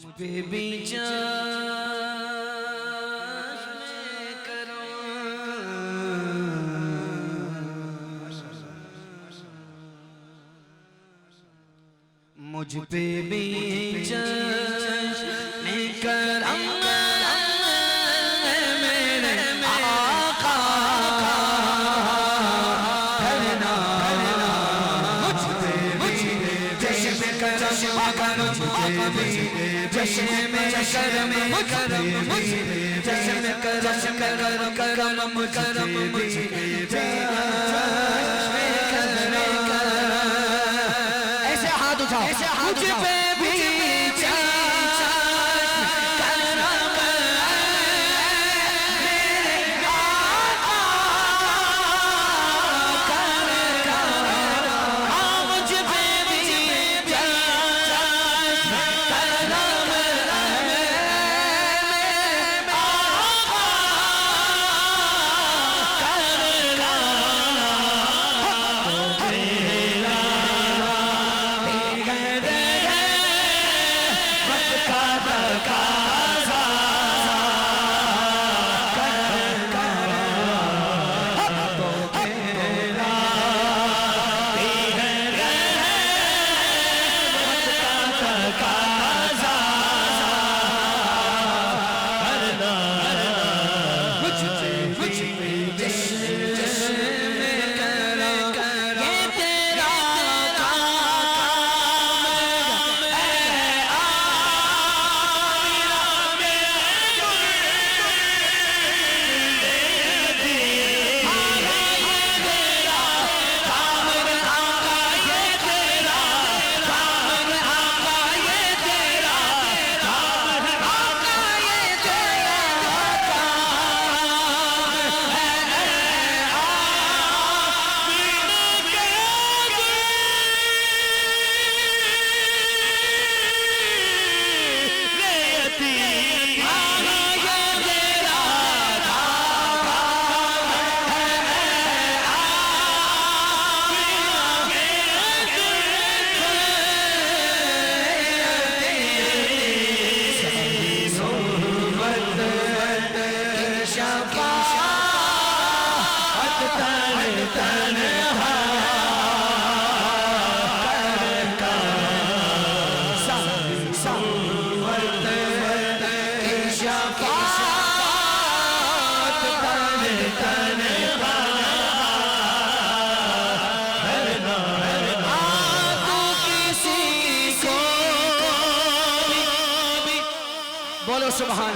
مجھ پہ بھی چشم کرم مجھ پہ بھی چشم کرم میرے آقا کرنا مجھ پہ بھی چشم کرم چشم کرم کرم چشم کرم کرم کرم ایسے ہاتھ اٹھاؤ مجھ پہ بھی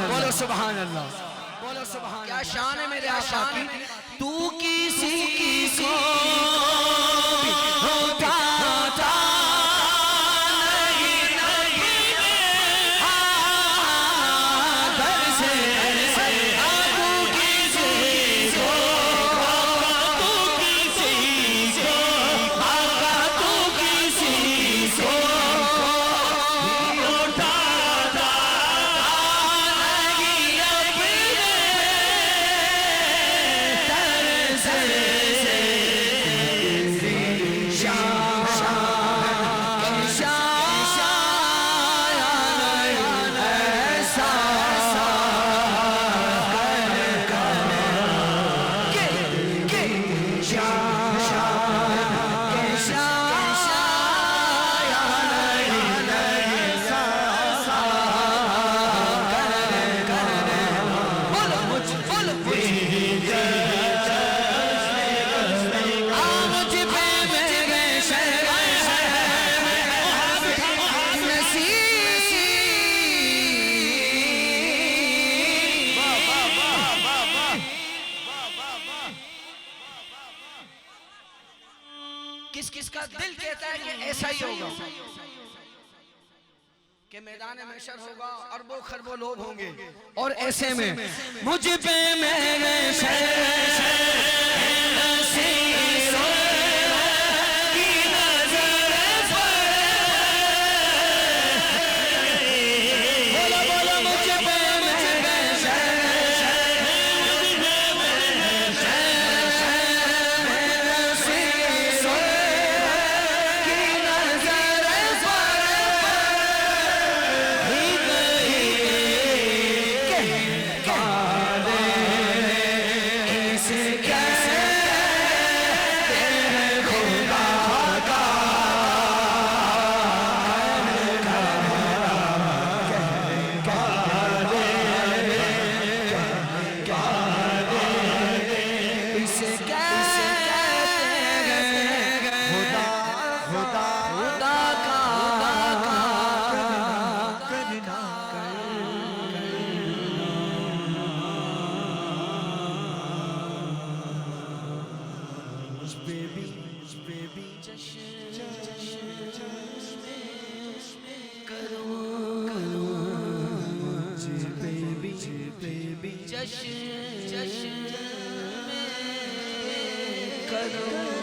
بولو سبحان اللہ بولو سبحان کیا شان ہے میرے آقا کی تو کسی کو اٹھاتا کس کا دل کہتا ہے کہ ایسا ہی ہوگا کہ میدان محشر ہوگا اربوں خربوں لوگ ہوں گے اور ایسے میں مجھ پہ میرے کروں